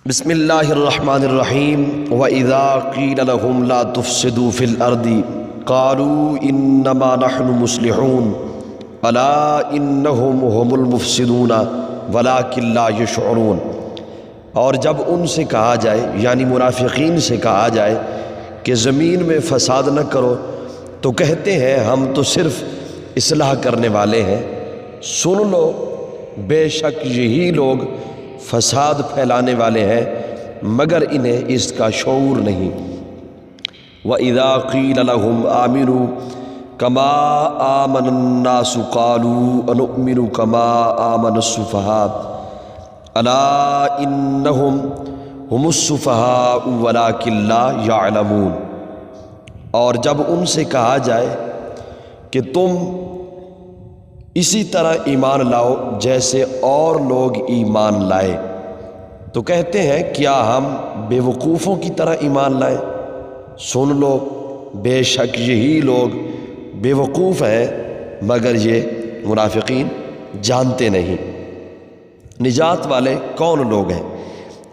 بسم اللہ الرحمن الرحیم وَإِذَا قِيلَ لَهُمْ لَا تُفْسِدُوا فِي الْأَرْضِ قَالُوا إِنَّمَا نَحْنُ مُصْلِحُونَ أَلَا إِنَّهُمْ هُمُ الْمُفْسِدُونَ وَلَكِنْ لَا يَشْعُرُونَ۔ اور جب ان سے کہا جائے یعنی منافقین سے کہا جائے کہ زمین میں فساد نہ کرو تو کہتے ہیں ہم تو صرف اصلاح کرنے والے ہیں۔ سن لو بے شک یہی لوگ فساد پھیلانے والے ہیں مگر انہیں اس کا شعور نہیں۔ وَإِذَا قِيلَ لَهُمْ آمِنُوا كَمَا آمَنَ النَّاسُ قَالُوا أَنُؤْمِنُ كَمَا آمَنَ السُّفَهَاءُ أَلَا إِنَّهُمْ هُمُ السُّفَهَاءُ وَلَكِنْ لَا يَعْلَمُونَ۔ اور جب ان سے کہا جائے کہ تم اسی طرح ایمان لاؤ جیسے اور لوگ ایمان لائے تو کہتے ہیں کیا ہم بے وقوفوں کی طرح ایمان لائیں؟ سن لو بے شک یہی لوگ بے وقوف ہیں مگر یہ منافقین جانتے نہیں۔ نجات والے کون لوگ ہیں؟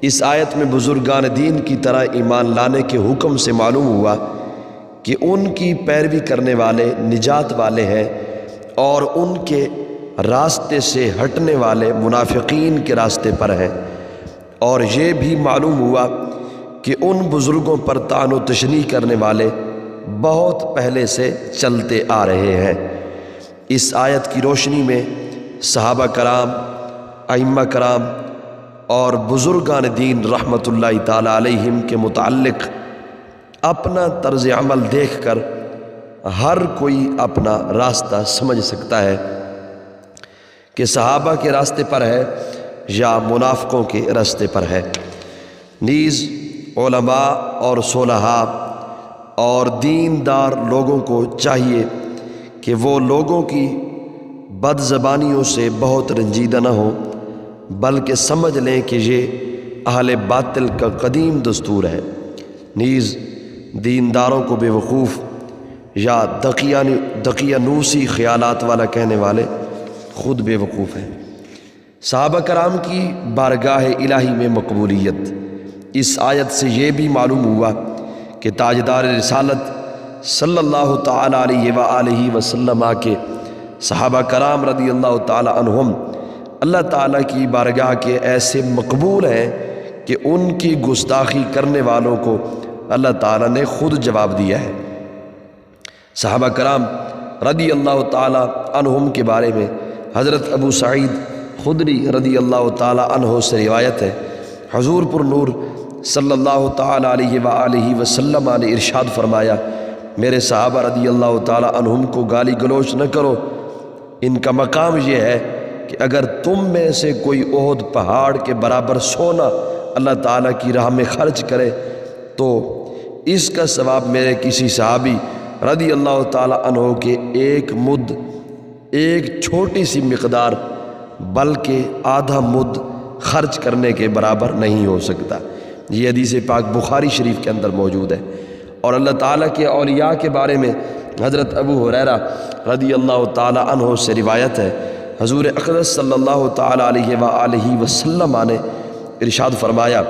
اس آیت میں بزرگان دین کی طرح ایمان لانے کے حکم سے معلوم ہوا کہ ان کی پیروی کرنے والے نجات والے ہیں اور ان کے راستے سے ہٹنے والے منافقین کے راستے پر ہیں۔ اور یہ بھی معلوم ہوا کہ ان بزرگوں پر طعن و تشنیع کرنے والے بہت پہلے سے چلتے آ رہے ہیں۔ اس آیت کی روشنی میں صحابہ کرام، ائمہ کرام اور بزرگان دین رحمۃ اللہ تعالی علیہم کے متعلق اپنا طرز عمل دیکھ کر ہر کوئی اپنا راستہ سمجھ سکتا ہے کہ صحابہ کے راستے پر ہے یا منافقوں کے راستے پر ہے۔ نیز علماء اور صلحاء اور دیندار لوگوں کو چاہیے کہ وہ لوگوں کی بد زبانیوں سے بہت رنجیدہ نہ ہوں بلکہ سمجھ لیں کہ یہ اہل باطل کا قدیم دستور ہے۔ نیز دینداروں کو بے وقوف یا دقیانوسی خیالات والا کہنے والے خود بے وقوف ہیں۔ صحابہ کرام کی بارگاہ الہی میں مقبولیت۔ اس آیت سے یہ بھی معلوم ہوا کہ تاجدار رسالت صلی اللہ تعالی علیہ وآلہ وسلم کے صحابہ کرام رضی اللہ تعالی عنہم اللہ تعالیٰ کی بارگاہ کے ایسے مقبول ہیں کہ ان کی گستاخی کرنے والوں کو اللہ تعالیٰ نے خود جواب دیا ہے۔ صحابہ کرام رضی اللہ تعالیٰ عنہم کے بارے میں حضرت ابو سعید خدری رضی اللہ تعالیٰ عنہ سے روایت ہے، حضور پر نور صلی اللہ تعالیٰ علیہ وآلہ وسلم نے ارشاد فرمایا، میرے صحابہ رضی اللہ تعالیٰ عنہم کو گالی گلوچ نہ کرو، ان کا مقام یہ ہے کہ اگر تم میں سے کوئی احد پہاڑ کے برابر سونا اللہ تعالیٰ کی راہ میں خرچ کرے تو اس کا ثواب میرے کسی صحابی رضی اللہ تعالیٰ عنہ کے ایک مد، ایک چھوٹی سی مقدار بلکہ آدھا مد خرچ کرنے کے برابر نہیں ہو سکتا۔ یہ حدیث پاک بخاری شریف کے اندر موجود ہے۔ اور اللہ تعالیٰ کے اولیاء کے بارے میں حضرت ابو ہریرہ رضی اللہ تعالیٰ عنہ سے روایت ہے، حضور اقدس صلی اللہ تعالیٰ علیہ وآلہ وسلم نے ارشاد فرمایا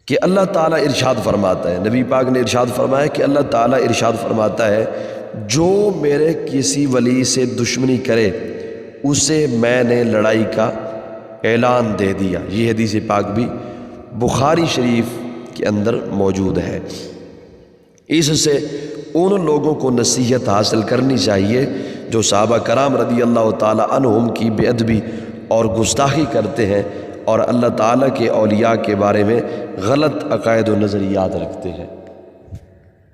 کہ اللہ تعالیٰ ارشاد فرماتا ہے، نبی پاک نے ارشاد فرمایا کہ اللہ تعالیٰ ارشاد فرماتا ہے، جو میرے کسی ولی سے دشمنی کرے اسے میں نے لڑائی کا اعلان دے دیا۔ یہ حدیث پاک بھی بخاری شریف کے اندر موجود ہے۔ اس سے ان لوگوں کو نصیحت حاصل کرنی چاہیے جو صحابہ کرام رضی اللہ تعالیٰ عنہم کی بے ادبی اور گستاخی کرتے ہیں اور اللہ تعالیٰ کے اولیاء کے بارے میں غلط عقائد و نظریات رکھتے ہیں۔